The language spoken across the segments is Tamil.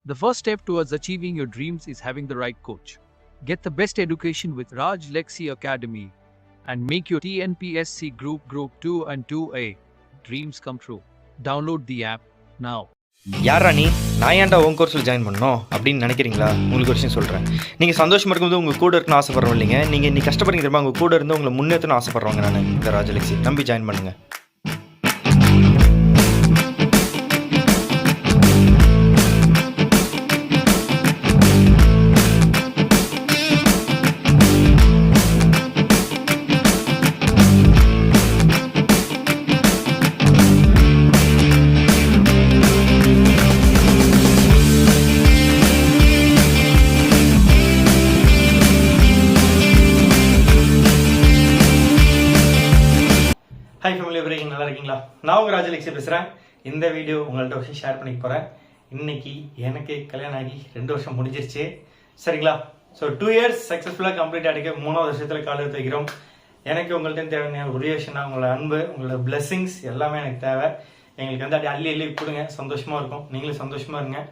The first step towards achieving your dreams is having the right coach. Get the best education with Rajlaksi Academy and make your TNPSC Group 2 and 2A dreams come true. Download the app now. யாரா நான் ஏன்டா உன் கோர்ஸில் ஜாயின் பண்ணணும் அப்படின்னு நினைக்கிறீங்களா? உங்களுக்கு ஒரு விஷயம் சொல்கிறேன். நீங்கள் சந்தோஷமாக இருக்கும்போது உங்கள் கூட இருக்கணும்னு ஆசைப்படுறோம் இல்லைங்க. நீங்கள் இன்னைக்கு கஷ்டப்படுறீங்க தெரியுமா? உங்கள் கூட இருந்து உங்களை முன்னேற்றணும் ஆசைப்படுறவங்க நான் இந்த ராஜலக்ஷ்மி நம்பி ஜாயின் பண்ணுங்கள். ஹாய் ஃபேமிலி, எப்படி இருக்கீங்க? நல்லா இருக்கீங்களா? நான் உங்கள் ராஜலக்ஷ்மி பேசுகிறேன். இந்த வீடியோ உங்கள்கிட்ட விஷயம் ஷேர் பண்ணிக்க போகிறேன். இன்னைக்கு எனக்கு கல்யாணம் ஆகி 2 வருஷம் முடிஞ்சிருச்சு, சரிங்களா? ஸோ 2 years சக்ஸஸ்ஃபுல்லாக கம்ப்ளீட் ஆகிக்க 3வது வருஷத்தில் கால் எடுத்து வைக்கிறோம். எனக்கு உங்கள்கிட்ட தேவையான ஒரே விஷயம்னா உங்களோட அன்பு, உங்களோட பிளெஸிங்ஸ் எல்லாமே எனக்கு தேவை. எங்களுக்கு அப்படி அள்ளி கொடுங்க, சந்தோஷமாக இருக்கும். நீங்களும் சந்தோஷமாக இருங்க,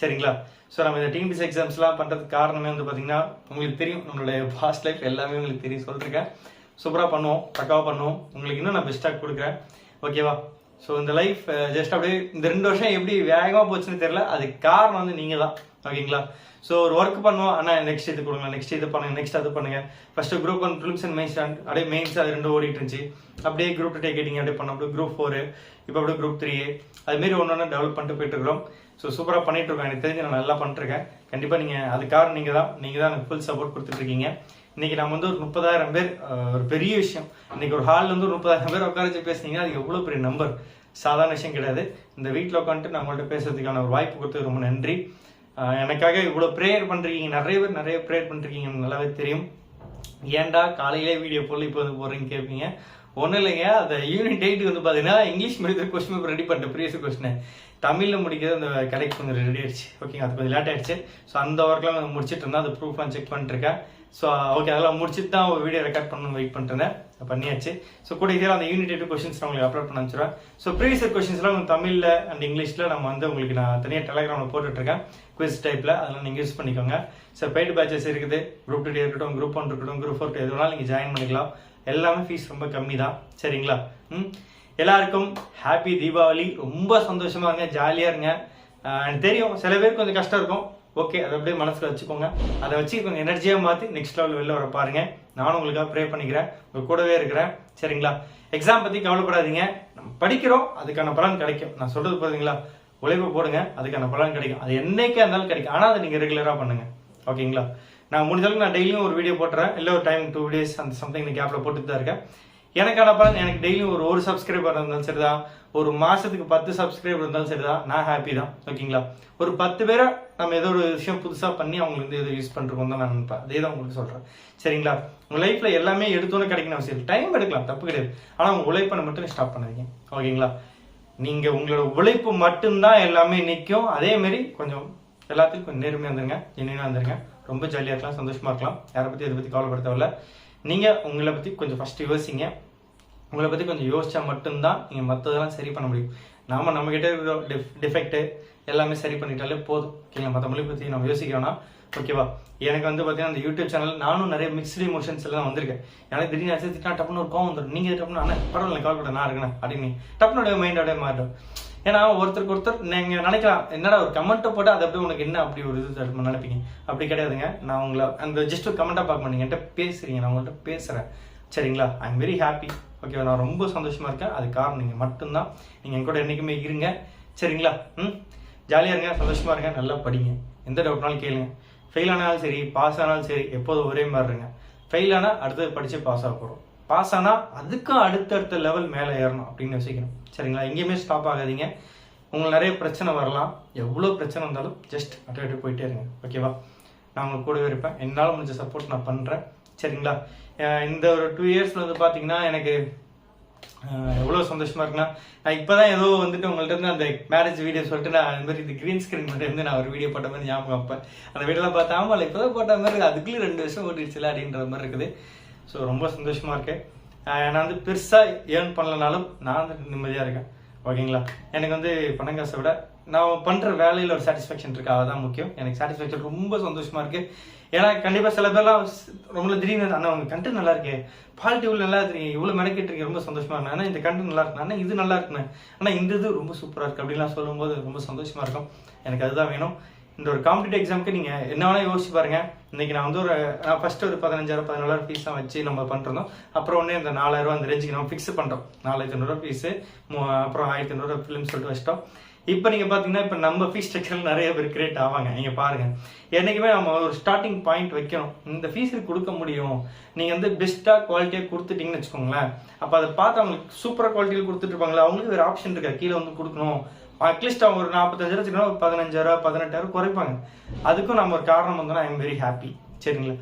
சரிங்களா? ஸோ நம்ம இந்த TNPSC எக்ஸாம்ஸ்லாம் பண்ணுறதுக்கு காரணமே பார்த்தீங்கன்னா உங்களுக்கு தெரியும், நம்மளுடைய பாஸ்ட் லைஃப் எல்லாமே உங்களுக்கு தெரியும், சொல்லிருக்கேன். சூப்பராக பண்ணுவோம், பக்காவாக பண்ணுவோம். உங்களுக்கு இன்னும் நான் பெஸ்ட்டாக கொடுக்குறேன், ஓகேவா? ஸோ இந்த லைஃப் ஜஸ்ட் அப்படியே இந்த 2 வருஷம் எப்படி வேகமாக போச்சுன்னு தெரியல. அதுக்கு காரணம் நீங்கள் தான், ஓகேங்களா? ஸோ ஒரு ஒர்க் பண்ணுவோம், ஆனால் நெக்ஸ்ட் இது கொடுங்க, நெக்ஸ்ட் இது பண்ணுங்க, நெக்ஸ்ட் அது பண்ணுங்க. First Group 1 prelims and mains அப்படியே மெயின்ஸ் அது 2 ஓடிட்டு இருந்துச்சு. அப்படியே Group 2 கேட்டிங்க அப்படியே பண்ணோம். அப்படியே Group 4, இப்போ அப்படியே Group 3 அதுமாரி ஒன்று டெவலப் பண்ணிட்டு போயிட்டு இருக்கிறோம். ஸோ சூப்பராக பண்ணிட்டு இருக்கோம். எனக்கு தெரிஞ்சு நான் நல்லா பண்ணிட்டுருக்கேன். கண்டிப்பாக நீங்கள் அதுக்காக நீங்கள் தான் எனக்கு ஃபுல் சப்போர்ட் கொடுத்துட்ருக்கீங்க. இன்னைக்கு நம்ம ஒரு 30,000 பேர், ஒரு பெரிய விஷயம். இன்னைக்கு ஒரு ஹாலில் ஒரு 30,000 பேர் உட்கார வச்சு பேசுனீங்கன்னா அது எவ்வளோ பெரிய நம்பர், சாதாரண விஷயம் கிடையாது. இந்த வீட்டில் உட்காந்துட்டு நம்மள்ட்ட பேசுறதுக்கான ஒரு வாய்ப்பு கொடுத்து ரொம்ப நன்றி. எனக்காக இவ்வளோ ப்ரேயர் பண்ணுறீங்க, நிறைய ப்ரேயர் பண்ணுறீங்க, நல்லாவே தெரியும். ஏன்டா காலையிலே வீடியோ போடல இப்போ போடுறீங்க கேட்பீங்க. ஒன்றும் இல்லைங்க, அந்த யூனிட் 8 பார்த்தீங்கன்னா இங்கிலீஷ் மீடியத்தில் கொஸ்டின் பேப்பர் ரெடி பண்ணிட்டேன், ப்ரீவியஸ் கொஸ்டின். தமிழில் முடிக்கிறது அந்த கடைக்கு கொஞ்சம் ரெடி ஆயிடுச்சு, ஓகேங்க. அது கொஞ்சம் லேட் ஆயிடுச்சு. ஸோ அந்த ஒர்க்லாம் முடிச்சுட்டு இருந்தால் அது ப்ரூஃப்லாம் செக் பண்ணிட்டுருக்கேன். ஸோ ஓகே, அதெல்லாம் முடிச்சுட்டு தான் ஒரு வீடியோ ரெக்கார்ட் பண்ணணும் வெயிட் பண்ணிருந்தேன், பண்ணியாச்சு. ஸோ கூட இதில் அந்த யூனிட் 8 கொஸ்டின்ஸ் நான் உங்களுக்கு அப்லோட் பண்ண வச்சுருவேன். ஸோ ப்ரீவியஸ் கொஸ்டின்ஸ்லாம் தமிழில் அண்ட் இங்கிலீஷில் நம்ம உங்களுக்கு நான் தனியாக டெலிகிராமில் போட்டுட்ருக்கேன், குவிஸ் டைப்பில். அதெல்லாம் நீங்கள் யூஸ் பண்ணிக்கோங்க. ஸோ பெய்டு பேச்சஸ் இருக்குது, Group 2 இருக்கட்டும், Group 1 இருக்கட்டும், Group 4 எது வேணாலும் நீங்கள் ஜாயின் பண்ணிக்கலாம். எல்லாமே ஃபீஸ் ரொம்ப கம்மி தான், சரிங்களா? எல்லாருக்கும் ஹாப்பி தீபாவளி. ரொம்ப சந்தோஷமா இருங்க, ஜாலியாக இருங்க. எனக்கு தெரியும் சில பேருக்கு கொஞ்சம் கஷ்டம் இருக்கும், ஓகே, அதை அப்படியே மனசில் வச்சுக்கோங்க. அதை வச்சு கொஞ்சம் எனர்ஜியாக மாற்றி நெக்ஸ்ட் லெவல் வெளில வர பாருங்க. நானும் உங்களுக்காக ப்ரே பண்ணிக்கிறேன், உங்கள் கூடவே இருக்கிறேன், சரிங்களா? எக்ஸாம் பற்றி கவலைப்படாதீங்க, நம்ம படிக்கிறோம், அதுக்கான பலன் கிடைக்கும். நான் சொல்றது பார்த்தீங்களா, உழைப்பு போடுங்க, அதுக்கான பலன் கிடைக்கும். அது என்னைக்கா இருந்தாலும் கிடைக்கும், ஆனால் அதை நீங்கள் ரெகுலராக பண்ணுங்க, ஓகேங்களா? நான் முடிஞ்சளவுக்கு நான் டெய்லியும் ஒரு வீடியோ போட்டுறேன், இல்லை ஒரு டைம் 2 days அந்த சம்திங் இந்த கேப்பில் போட்டுட்டு தான் இருக்கேன். எனக்கான பலன், எனக்கு டெய்லியும் ஒரு சப்ஸ்கிரைபர் இருந்தாலும் சரிதான், ஒரு மாசத்துக்கு 10 சப்ஸ்கிரைபர் இருந்தாலும் சரிதான், நான் ஹாப்பி தான், ஓகேங்களா? ஒரு 10 பேரை நம்ம ஏதோ ஒரு விஷயம் புதுசாக பண்ணி அவங்களுக்கு எதோ யூஸ் பண்ணிருக்கோம் தான் நான் நினைப்பேன். அதே தான் உங்களுக்கு சொல்கிறேன், சரிங்களா? உங்கள் லைஃப்பில் எல்லாமே எடுத்தோன்னு கிடைக்கணும் அவசியம், டைம் எடுக்கலாம், தப்பு கிடையாது. ஆனால் உங்கள் உழைப்பை மட்டும் ஸ்டாப் பண்ணாதீங்க, ஓகேங்களா? நீங்கள் உங்களோட உழைப்பு மட்டும்தான் எல்லாமே நிற்கும். அதேமாரி கொஞ்சம் எல்லாத்துக்கும் கொஞ்சம் நேர்மையாக வந்துருங்க, ஜென்யூனாக வந்துருங்க. ரொம்ப ஜாலியாக இருக்கலாம், சந்தோஷமாக இருக்கலாம். யாரை பற்றி எதை பற்றி கவலைப்பட தேவையில்ல. நீங்கள் உங்களை பற்றி கொஞ்சம் ஃபஸ்ட்டு யோசிங்க. உங்களை பற்றி கொஞ்சம் யோசிச்சா மட்டும்தான் நீங்கள் மற்றதெல்லாம் சரி பண்ண முடியும். நம்மகிட்ட இருக்கிற டிஃபெக்ட்டு எல்லாமே சரி பண்ணிட்டாலே போதும், ஓகேங்களா? மற்ற மொழி பற்றி நம்ம யோசிக்கணும்னா, ஓகேவா? எனக்கு பார்த்தீங்கன்னா அந்த யூடியூப் சேனல் நானும் நிறைய மிக்ஸ்டு இமோஷன்ஸ் எல்லாம் வந்திருக்கேன். எனக்கு திடீர்னு அடிச்சுட்டா டப்புன்னு ஒரு கோவம் வந்துடும். நீங்கள் டப்புன்னு ஆனால் பரவாயில்ல, கவலைப்பட நான் இருக்கேன் அப்படின்னு டப்புனுடைய மைண்டோட மாறிடும். ஏன்னா ஒருத்தர் நீங்கள் நினைக்கலாம், என்னடா ஒரு கமெண்ட்டை போட்டு அதை அப்படியே உனக்கு என்ன அப்படி ஒரு இது நினைப்பீங்க. அப்படி கிடையாதுங்க. நான் உங்களை அந்த ஜஸ்ட் ஒரு கமெண்ட்டாக பார்க்க மாட்டீங்க, என்கிட்ட பேசுறீங்க, நான் உங்கள்கிட்ட பேசுகிறேன், சரிங்களா? ஐ எம் வெரி ஹாப்பி, ஓகேவா? நான் ரொம்ப சந்தோஷமாக இருக்கேன். அது காரணம் நீங்கள் மட்டும்தான். நீங்கள் என் கூட என்றைக்குமே இருங்க, சரிங்களா? ஜாலியாக இருங்க, சந்தோஷமாக இருங்க, நல்லா படிங்க, எந்த டவுட்னாலும் கேளுங்க. ஃபெயில் ஆனாலும் சரி, பாஸ் ஆனாலும் சரி, எப்போதும் ஒரே மாதிரி இருங்க. ஃபெயில் ஆனால் அடுத்தது படித்து பாஸ் ஆக போகிறோம், பாஸ் ஆனால் அதுக்கும் அடுத்தடுத்த லெவல் மேலே ஏறணும் அப்படின்னு யோசிக்கணும், சரிங்களா? எங்கேயுமே ஸ்டாப் ஆகாதீங்க. உங்களுக்கு நிறைய பிரச்சனை வரலாம், எவ்வளோ பிரச்சனை இருந்தாலும் ஜஸ்ட் அட்டு போயிட்டே இருங்க, ஓகேவா? நான் உங்களுக்கு கூடவே இருப்பேன், என்னால் முடிஞ்ச சப்போர்ட் நான் பண்ணுறேன், சரிங்களா? இந்த ஒரு 2 years பார்த்தீங்கன்னா எனக்கு எவ்வளோ சந்தோஷமாக இருக்குன்னா, நான் இப்போ தான் ஏதோ உங்கள்கிட்ட இருந்து அந்த மேரேஜ் வீடியோ சொல்லிட்டு நான் இந்த மாதிரி இந்த க்ரீன் ஸ்க்ரீன் மட்டும் நான் ஒரு வீடியோ போட்ட மாதிரி ஞாபகம். அப்போ அந்த வீடியோலாம் பார்த்தா ஆமாம் இப்போ தான் போட்ட மாதிரி அதுக்குள்ளே 2 வருஷம் ஓடிடுச்சுல அப்படின்ற மாதிரி இருக்குது. ஸோ ரொம்ப சந்தோஷமாக இருக்கேன். நான் பெருசாக ஏர்ன் பண்ணலனாலும் நான் நிம்மதியாக இருக்கேன், ஓகேங்களா? எனக்கு பணம் காசை விட நான் பண்ணுற வேலையில் ஒரு சாட்டிஸ்ஃபேக்ஷன் இருக்குது, அதுதான் முக்கியம். எனக்கு சாட்டிஸ்ஃபேக்ஷன் ரொம்ப சந்தோஷமாக இருக்குது. ஏன்னா கண்டிப்பாக சில பேர்லாம் ரொம்ப திடீர்னு அண்ணா அவங்க கண்டென்ட் நல்லா இருக்கு, பாலிட்டிவ் நல்லா இருக்கு, இவ்வளோ மெனக்கிட்டு இருக்கு, ரொம்ப சந்தோஷமாக இருக்கு, ஆனால் இந்த கண்டென்ட் நல்லா இருக்கு, ஆனால் இது நல்லா இருக்குண்ணே, ஆனால் இந்த இது ரொம்ப சூப்பராக இருக்குது அப்படின்லாம் சொல்லும்போது ரொம்ப சந்தோஷமாக இருக்கும். எனக்கு அதுதான் வேணும். இந்த ஒரு காம்படிட்டிவ் எக்ஸாமுக்கு நீங்கள் என்ன வேணால் யோசிச்சு பாருங்கள். இன்றைக்கி நான் வந்து நான் ஃபஸ்ட்டு ஒரு 15,000 14,000 ஃபீஸ்லாம் வச்சு நம்ம பண்ணுறோம். அப்புறம் ஒன்று இந்த 4,000 அந்த ரேஞ்சுக்கு நம்ம ஃபிக்ஸ் பண்ணுறோம். 4,500 ஃபீஸு, அப்புறம் 1,500 ஃபிலிம்ஸ் சொல்லிட்டு வச்சிட்டோம். இப்போ நீங்கள் பார்த்தீங்கன்னா இப்போ நம்ம ஃபீஸ் ஸ்ட்ரக்சர் நிறைய பேர் கிரியேட் ஆவாங்க. நீங்கள் பாருங்கள், என்றைக்குமே நம்ம ஒரு ஸ்டார்டிங் பாயிண்ட் வைக்கணும். இந்த ஃபீஸுக்கு கொடுக்க முடியும், நீங்கள் வந்து பெஸ்ட்டாக குவாலிட்டியாக கொடுத்துட்டீங்கன்னு வச்சுக்கோங்களேன். அப்போ அதை பார்த்து அவங்களுக்கு சூப்பராக குவாலிட்டியில் கொடுத்துட்ருப்பாங்களா, அவங்களுக்கு வேறு ஆப்ஷன் இருக்கா, கீழே வந்து கொடுக்கணும். அட்லீஸ்ட் அவங்க ஒரு 45,000 வச்சுக்கணும், ஒரு 15,000 18,000 குறைப்பாங்க. அதுக்கும் நம்ம ஒரு காரணம் வந்தோன்னா ஐ எம் வெரி ஹாப்பி. சரிங்களா,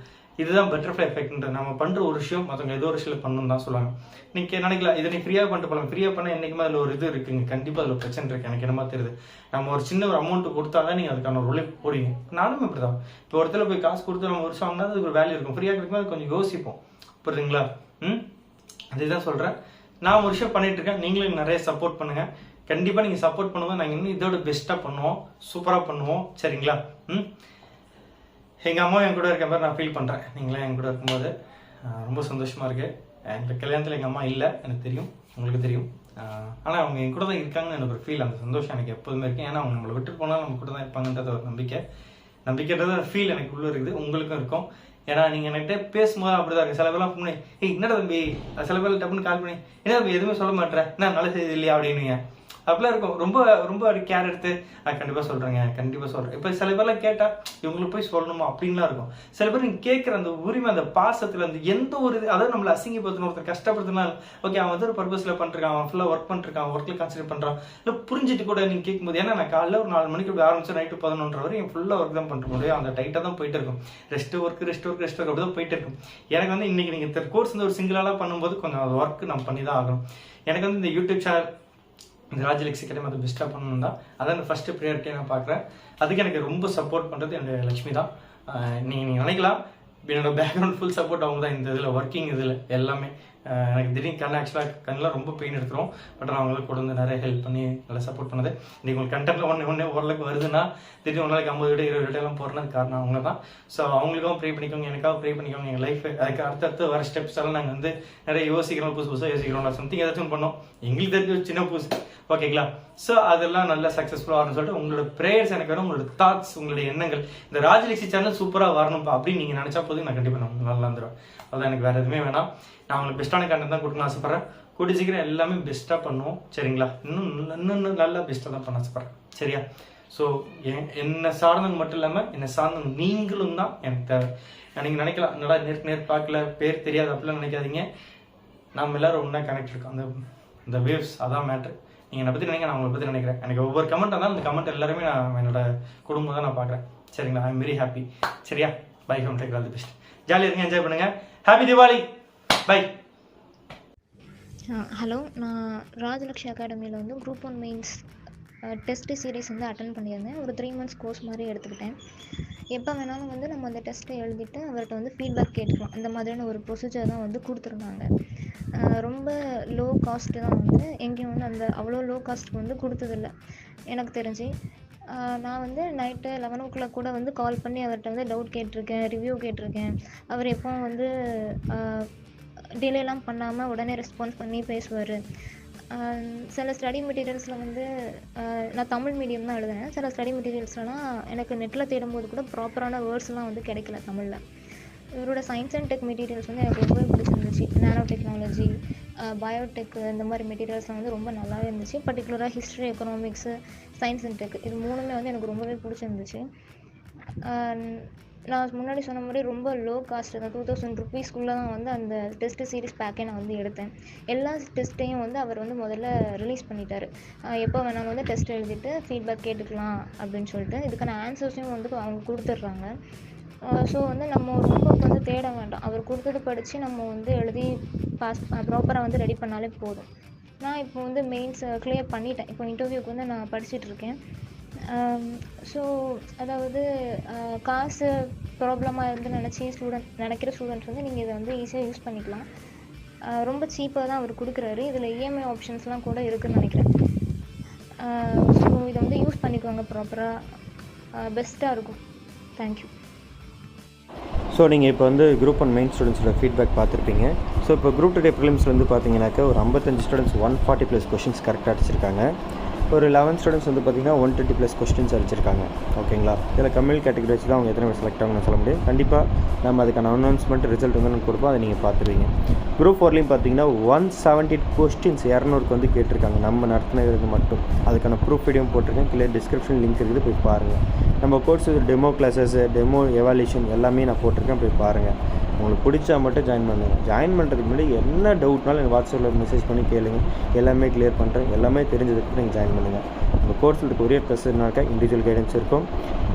இதுதான் பட்டர்ஃப்ளை எஃபெக்ட்ன்ற. நம்ம பண்ணுற ஒரு விஷயம் மற்றவங்க ஏதோ ஒரு விஷயம் பண்ணணும் தான் சொல்லுவாங்க. நீங்கள் நினைக்கலாம் இதை நீ ஃப்ரீயாக பண்ணிட்டு போகலாம், ஃப்ரீயாக பண்ணால் என்றைக்குமே அதில் ஒரு இது இருக்குங்க, கண்டிப்பாக அதில் பிரச்சனை இருக்குது. எனக்கு என்னமா தெரியுது, நம்ம ஒரு சின்ன ஒரு அமௌண்ட் கொடுத்தா தான் நீங்கள் அதுக்கான ஒரு உழைப்பு போடுவீங்க. நானும் இப்படி தான். இப்போ ஒருத்தர் போய் காசு கொடுத்து நம்ம வருஷம் வாங்கினா அதுக்கு ஒரு வேல்யூ இருக்கும். ஃப்ரீயாக கிடைக்கும்போது அது கொஞ்சம் யோசிப்போம். புரியுதுங்களா? அதுதான் சொல்கிறேன். நான் ஒரு விஷயம் பண்ணிட்டு இருக்கேன், நீங்களும் நிறைய சப்போர்ட் பண்ணுங்கள். கண்டிப்பாக நீங்கள் சப்போர்ட் பண்ணும்போது நாங்கள் இன்னும் இதோட பெஸ்ட்டாக பண்ணுவோம், சூப்பராக பண்ணுவோம். சரிங்களா? எங்கள் அம்மா என் கூட இருக்க மாதிரி நான் ஃபீல் பண்ணுறேன். நீங்களே என் கூட இருக்கும்போது ரொம்ப சந்தோஷமாக இருக்குது. எங்கள் கல்யாணத்தில் எங்கள் அம்மா இல்லை, எனக்கு தெரியும், உங்களுக்கு தெரியும். ஆனால் அவங்க என் கூட தான் இருக்காங்கன்னு எனக்கு ஒரு ஃபீல், அந்த சந்தோஷம் எனக்கு எப்போதுமே இருக்குது. ஏன்னா அவங்க நம்மளை விட்டு போனால் நம்ம கூட தான் இருப்பாங்கன்றது ஒரு நம்பிக்கைன்றது ஒரு ஃபீல் எனக்கு உள்ளே இருக்குது, உங்களுக்கும் இருக்கும். ஏன்னா நீங்கள் என்கிட்ட பேசும்போது அப்படி தான் இருக்குது. சில பேர்லாம் ஃபோன் பண்ணி என்னடா தம்பி, சில பேர் டப்புன்னு கால் பண்ணி என்ன தம்பி எதுவுமே சொல்ல மாட்டேன், என்ன நல்ல செய்தி இல்லையா அப்படின்னுங்க. அப்படிலாம் இருக்கும். ரொம்ப ரொம்ப அப்படி கேர் எடுத்து கண்டிப்பாக சொல்கிறேங்க, கண்டிப்பாக சொல்கிறேன். இப்போ சில பேர்லாம் கேட்டால் இவங்களுக்கு போய் சொல்லணுமா அப்படின்லாம் இருக்கும். சில பேர் நீங்கள் கேட்குற அந்த உரிமை, அந்த பாசத்தில், அந்த எந்த ஒரு அதாவது நம்மளை அசிங்கப்படுத்தணும், ஒருத்தர் கஷ்டப்படுத்தினாலும் ஓகே அவன் வந்து ஒரு பர்பஸில் பண்ணிருக்கான், அவன் ஃபுல்லாக ஒர்க் பண்ணிருக்கான், ஒர்க்கில் கான்சன்ட்ரேட் பண்ணுறான், இல்லை புரிஞ்சுட்டு கூட நீங்கள் கேட்கும்போது. ஏன்னா நான் காலையில் ஒரு 4 மணிக்கு ஆரம்பிச்சு நைட்டு 11 வரை என் ஃபுல்லாக ஒர்க் தான் பண்ணுற முடியும். அந்த டைட்டாக தான் போயிட்டு இருக்கும். ரெஸ்ட் ஒர்க் அப்படி தான் போயிட்டு இருக்கும். எனக்கு வந்து இன்றைக்கி நீங்கள் கோர்ஸ் வந்து ஒரு சிங்கிளாக பண்ணும்போது கொஞ்சம் அது ஒர்க் நான் பண்ணி தான் ஆகணும். எனக்கு வந்து இந்த யூடியூப் சேனல் இந்த ராஜலக்ஷி அகாடமி அதை பெஸ்ட்டாக பண்ணணும் தான், அதான் ஃபஸ்ட்டு ப்ரியாரிட்டியை நான் பார்க்குறேன். அதுக்கு எனக்கு ரொம்ப சப்போர்ட் பண்ணுறது என்னுடைய லட்சுமி தான். நீங்கள் நினைக்கலாம் என்னோட பேக்ரவுண்ட் ஃபுல் சப்போர்ட் அவங்க தான் இந்த இதில், ஒர்க்கிங் இதில் எல்லாமே. எனக்கு திடீர்னு ஆக்சுவலாக கண்ணெலாம் ரொம்ப பெயின் எடுத்துரும். பட் அவங்களுக்கு கூட வந்து நிறைய ஹெல்ப் பண்ணி நல்லா சப்போர்ட் பண்ணுது. இன்றைக்கி உங்களுக்கு கண்டென்ட்டில் ஒன்று ஓரளவுக்கு வருதுன்னா திடீர்னு 1 நாளைக்கு 50 வீடியோ 20 வீடியோலாம் போடுறது காரணம் அவங்க தான். ஸோ அவங்களுக்கும் ப்ரே பண்ணிக்கோங்க, எனக்காக ப்ரே பண்ணிக்கோங்க. எங்கள் லைஃப் அதுக்கு அடுத்தடுத்து வர ஸ்டெப்ஸ் எல்லாம் நாங்கள் வந்து நிறைய யோசிக்கிறோம், புதுசாக யோசிக்கிறோம், சம்திங் ஏதாச்சும் பண்ணோம். எங்களுக்கு தெரிஞ்ச சின்ன புதுசு, ஓகேங்களா? ஸோ அதெல்லாம் நல்லா சக்ஸஸ்ஃபுல்லாக வரணும்னு சொல்லிட்டு உங்களோட ப்ரேயர்ஸ் எனக்கு வேணும், உங்களோட தாட்ஸ், உங்களுடைய எண்ணங்கள். இந்த ராஜலக்ஷி சேனல் சூப்பராக வரணும்ப்பா அப்படின்னு நீங்கள் நினச்சா போதும், நான் கண்டிப்பாக நான் நல்லா வந்துடுவேன். அதான் எனக்கு வேறு எதுவுமே வேணாம். நான் உங்களுக்கு பெஸ்ட்டான கண்டென்ட் தான் கொடுக்கணும்னு ஆசைப்பட்றேன். கூடி சீக்கிரம் எல்லாமே பெஸ்ட்டாக பண்ணுவோம். சரிங்களா? இன்னும் நல்லா பெஸ்ட்டாக தான் பண்ண ஆசைப்பட்றேன். சரியா? ஸோ என்னை சார்ந்தவங்க மட்டும் இல்லாமல் என்னை சார்ந்தவங்க நீங்களும் தான் எனக்கு தேவை. நீங்கள் நினைக்கலாம் என்னடா நேர் பார்க்கல, பேர் தெரியாது, அப்படிலாம் நினைக்காதீங்க. நம்ம எல்லாரும் ஒன்றா கனெக்ட் இருக்கோம். அந்த வேவ்ஸ் அதான் மேட்ரு. நீங்கள் என்னை பற்றி நினைக்க, நான் உங்களை பற்றி நினைக்கிறேன். எனக்கு ஒவ்வொரு கமெண்ட் தான், அந்த கமெண்ட் எல்லாருமே நான் என்னோட குடும்பம் தான் நான் பார்க்குறேன். சரிங்களா? I am very happy. சரியா? Bye from take all the best. ஜாலியாக இருங்க, என்ஜாய் பண்ணுங்கள். ஹாப்பி தீபாவளி. பை. ஹலோ, நான் ராஜலக்ஷி அகாடமியில் வந்து குரூப் 1 மெயின்ஸ் டெஸ்ட் சீரீஸ் வந்து அட்டன் பண்ணியிருந்தேன். ஒரு 3 months கோர்ஸ் மாதிரி எடுத்துக்கிட்டேன். எப்போ வேணாலும் வந்து நம்ம அந்த டெஸ்ட்டை எழுதிட்டு அவர்கிட்ட வந்து ஃபீட்பேக் கேட்டுக்கலாம். இந்த மாதிரியான ஒரு ப்ரொசீஜர் தான் வந்து கொடுத்துருந்தாங்க. ரொம்ப லோ காஸ்ட்டு தான் வந்து, எங்கேயும் வந்து அந்த அவ்வளோ லோ காஸ்ட்டுக்கு வந்து கொடுத்ததில்ல எனக்கு தெரிஞ்சு. நான் வந்து நைட்டு 11 o'clock கூட வந்து கால் பண்ணி அவர்கிட்ட வந்து டவுட் கேட்டிருக்கேன், ரிவ்யூ கேட்டிருக்கேன். அவர் எப்போவும் வந்து டிலேலாம் பண்ணாமல் உடனே ரெஸ்பான்ஸ் பண்ணி பேசுவார். சில ஸ்டடி மெட்டீரியல்ஸில் வந்து நான் தமிழ் மீடியம் தான் எழுதினேன். சில ஸ்டடி மெட்டீரியல்ஸ்லாம் எனக்கு நெட்டில் தேடும்போது கூட ப்ராப்பரான வேர்ட்ஸ்லாம் வந்து கிடைக்கல தமிழில். இவரோட சயின்ஸ் அண்ட் டெக் மெட்டீரியல்ஸ் வந்து எனக்கு ரொம்பவே பிடிச்சிருந்துச்சு. நானோ டெக்னாலஜி, பயோடெக், இந்த மாதிரி மெட்டீரியல்ஸ்லாம் வந்து ரொம்ப நல்லாவே இருந்துச்சு. பர்டிகுலராக history, economics, science and tech, இது 3மே வந்து எனக்கு ரொம்பவே பிடிச்சிருந்துச்சு. நான் முன்னாடி சொன்ன மாதிரி ரொம்ப லோ காஸ்ட்டு தான், 2000 rupeesக்குள்ளே தான் வந்து அந்த டெஸ்ட் சீரிஸ் பேக்கே நான் வந்து எடுத்தேன். எல்லா டெஸ்ட்டையும் வந்து அவர் வந்து முதல்ல ரிலீஸ் பண்ணிட்டார். எப்போ வேணாலும் வந்து டெஸ்ட் எழுதிட்டு ஃபீட்பேக் கேட்டுக்கலாம் அப்படின்னு சொல்லிட்டு இதுக்கான ஆன்சர்ஸையும் வந்து அவங்க கொடுத்துட்றாங்க. ஸோ வந்து நம்ம ரொம்ப வந்து தேட வேண்டாம். அவர் கொடுத்தது படித்து நம்ம வந்து எழுதி பாஸ் ப்ராப்பராக வந்து ரெடி பண்ணாலே போதும். நான் இப்போ வந்து மெயின்ஸ் கிளியர் பண்ணிட்டேன். இப்போ இன்டர்வியூக்கு வந்து நான் படிச்சுட்ருக்கேன். ஸோ அதாவது காசு ப்ராப்ளமாக இருந்து நினைக்கிற ஸ்டூடெண்ட்ஸ் வந்து நீங்கள் இதை வந்து ஈஸியாக யூஸ் பண்ணிக்கலாம். ரொம்ப சீப்பாக தான் அவர் கொடுக்குறாரு. இதில் இஎம்ஐ ஆப்ஷன்ஸ்லாம் கூட இருக்குதுன்னு நினைக்கிறேன். ஸோ இதை வந்து யூஸ் பண்ணிக்கோங்க ப்ராப்பராக, பெஸ்ட்டாக இருக்கும். தேங்க்யூ. ஸோ நீங்கள் இப்போ வந்து குரூப் 1 மெயின் ஸ்டூடெண்ட்ஸோட ஃபீட்பேக் பார்த்துருப்பீங்க. ஸோ இப்போ குரூப் 2 ப்ரிலிம்ஸ் வந்து பார்த்தீங்கன்னாக்கா ஒரு 55 ஸ்டூடெண்ட்ஸ் 140+ கொஷின்ஸ் கரெக்டாக அடிச்சிருக்காங்க. ஒரு 11 ஸ்டூடெண்ட்ஸ் வந்து பார்த்திங்கன்னா 120+ கொஸ்டின்ஸ் அடிச்சிருக்காங்க. ஓகேங்களா? இதில் கம்யூனல் கேட்டகரி வச்சு தான் அவங்க எத்தனை பேர் செலக்ட் ஆகணும்னு சொல்ல முடியும். கண்டிப்பாக நம்ம அதுக்கான அனௌன்ஸ்மெண்ட் ரிசல்ட் வந்து கொடுப்போம், அதை நீங்கள் பார்த்துருவீங்க. குரூப் 4லையும் பார்த்தீங்கன்னா 170 கொஸ்டின்ஸ் 200க்கு வந்து கேட்டிருக்காங்க நம்ம நடத்தினது மட்டும். அதுக்கான ப்ரூஃப் வீடியோ போட்டிருக்கேன், கீழே டிஸ்கிரிப்ஷன் லிங்க் இருக்குது, போய் பாருங்கள். நம்ம course demo classes, demo evaluation எல்லாமே நான் போட்டிருக்கேன், போய் பாருங்கள். உங்களுக்கு பிடிச்சா மட்டும் ஜாயின் பண்ணுங்கள். ஜாயின் பண்ணுறதுக்கு முன்னாடி என்ன டவுட்னாலும் எனக்கு வாட்ஸ்அப்பில் மெசேஜ் பண்ணி கேளுங்க, எல்லாமே கிளியர் பண்ணுறேன். எல்லாமே தெரிஞ்சதுக்கு நீங்கள் ஜாயின் பண்ணுங்கள். உங்கள் கோர்ஸில் கொரியர் ப்ளஸ்னாக்கா இண்டிவிஜுவல் கைடன்ஸ் இருக்கும்.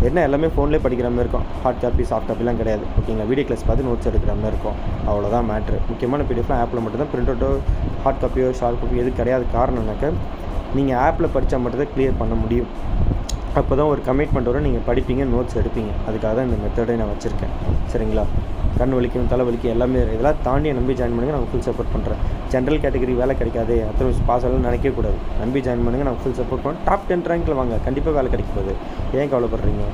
என்ன எல்லாமே ஃபோன்லேயே படிக்கிற மாதிரி இருக்கும். ஹார்ட் காப்பி சாஃப்ட் காப்பிலாம் கிடையாது. ஓகேங்களா? வீடியோ கிளாஸ் பார்த்து நோட்ஸ் எடுக்கிற மாதிரி இருக்கும். அவ்வளோதான் மேட்ரு. முக்கியமான பிடிஎஃப்லாம் ஆப்பில் மட்டும் தான். பிரிண்ட் அவுட்டோ ஹார்ட் காப்பியோ ஷார்ட் காப்பி எதுவும் கிடையாது. காரணம்னாக்கா நீங்கள் ஆப்பில் படித்தா மட்டும் தான் கிளியர் பண்ண முடியும். அப்போ தான் ஒரு கமிட்மெண்ட் வரும், நீங்கள் படிப்பீங்க, நோட்ஸ் எடுப்பீங்க. அதுக்காக தான் இந்த மெத்தடை நான் வச்சுருக்கேன். சரிங்களா? கண் வலிக்கும், தலை வலிக்கும், எல்லாமே இதெல்லாம் தாண்டி நம்பி ஜாயின் பண்ணுங்கள். நான் ஃபுல் சப்போர்ட் பண்ணுறேன். ஜென்ரல் கேட்டகரி வேலை கிடைக்காது, அத்தனை பாஸ் ஆகலாம் நினைக்கவே கூடாது. நம்பி ஜாயின் பண்ணுங்கள், நான் ஃபுல் சப்போர்ட் பண்ணுறேன். டாப் 10 ரேங்கில் வாங்க, கண்டிப்பாக வேலை கிடைக்க போகுது. ஏன் கவலைப்படுறீங்க?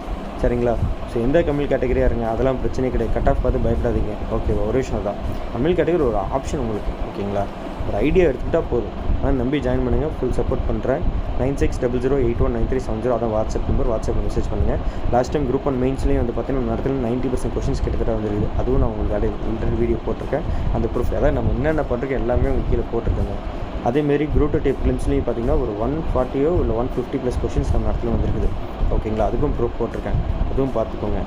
சரிங்களா? ஸோ எந்த கம்யூனல் கேட்டகரியாக இருங்க, அதெல்லாம் பிரச்சனையே கிடையாது. கட் ஆஃப் பார்த்து பயப்படாதீங்க. ஓகேவா? ஒரு விஷயம் தான், கம்யூனல் கேட்டகரி ஒரு ஆப்ஷன் உங்களுக்கு. ஓகேங்களா? ஒரு ஐடியா எடுத்துக்கிட்டால் போதும். ஆனால் நம்பி ஜாயின் பண்ணுங்கள், ஃபுல் சப்போர்ட் பண்ணுறேன். 9600819370 அதான் வாட்ஸ்அப் நம்பர். வாட்ஸ்அப்பில் மெசேஜ் பண்ணுங்கள். லாஸ்ட் டைம் குரூப் 1 மெயின்ஸ்லேயும் வந்து பார்த்தீங்கன்னா நடத்துல 90% கொஷின்ஸ் கிட்டத்தட்ட வந்துருக்குது. அதுவும் நான் உங்களுக்கு இன்டர்வியூ வீடியோ போட்டிருக்கேன். அந்த ப்ரூஃப் அதாவது நம்ம என்னென்ன பண்ணுறோம் எல்லாமே உங்களுக்கு கீழே போட்டிருக்கேங்க. அதேமாரி குரூப் 2 ப்ரிலிம்ஸ்லேயும் பார்த்தீங்கன்னா ஒரு 140 இல்லை 150+ கொஷின்ஸ் நம்ம இடத்துல வந்துருக்குது. ஓகேங்களா? அதுக்கும் ப்ரூஃப் போட்டிருக்கேன், அதுவும் பார்த்துக்கோங்க.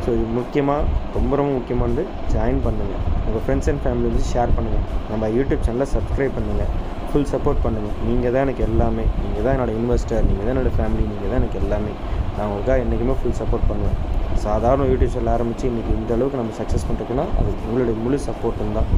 ஸோ இது முக்கியமாக, ரொம்ப ரொம்ப முக்கியமானது, ஜாயின் பண்ணுங்கள். உங்கள் ஃப்ரெண்ட்ஸ் அண்ட் ஃபேமிலி வந்து ஷேர் பண்ணுங்கள். நம்ம யூடியூப் சேனலை சப்ஸ்கிரைப் பண்ணுங்கள். ஃபுல் சப்போர்ட் பண்ணுங்கள். நீங்கள் தான் எனக்கு எல்லாமே. நீங்கள் தான் என்னோடய இன்வெஸ்டர், நீங்கள் தான் என்னோடய ஃபேமிலி, நீங்கள் தான் எனக்கு எல்லாமே. நான் உங்களுக்காக என்றைக்குமே ஃபுல் சப்போர்ட் பண்ணுவேன். சாதாரண யூடியூப் சேனல் ஆரம்பித்து இன்றைக்கி இந்த அளவுக்கு நம்ம சக்ஸஸ் பண்ணுறதுக்குன்னா அது உங்களுடைய முழு சப்போர்ட்டும் தான்.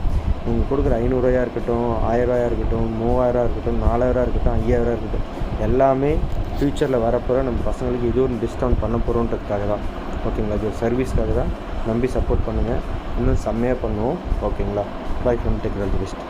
நீங்கள் கொடுக்குற 500 ரூபாயா இருக்கட்டும், 1000 ரூபாயா இருக்கட்டும், 3000 இருக்கட்டும், 4000 இருக்கட்டும், 5000 இருக்கட்டும், எல்லாமே ஃப்யூச்சரில் வரப்போகிற நம்ம பசங்களுக்கு இது ஒரு டிஸ்கவுண்ட் பண்ண போகிறோன்றதுக்காக தான். ஓகேங்களா? இது ஒரு சர்வீஸ்க்காக தான். நம்பி சப்போர்ட் பண்ணுங்கள். இன்னும் செம்மையாக பண்ணுவோம். ஓகேங்களா? By from tech. All the best.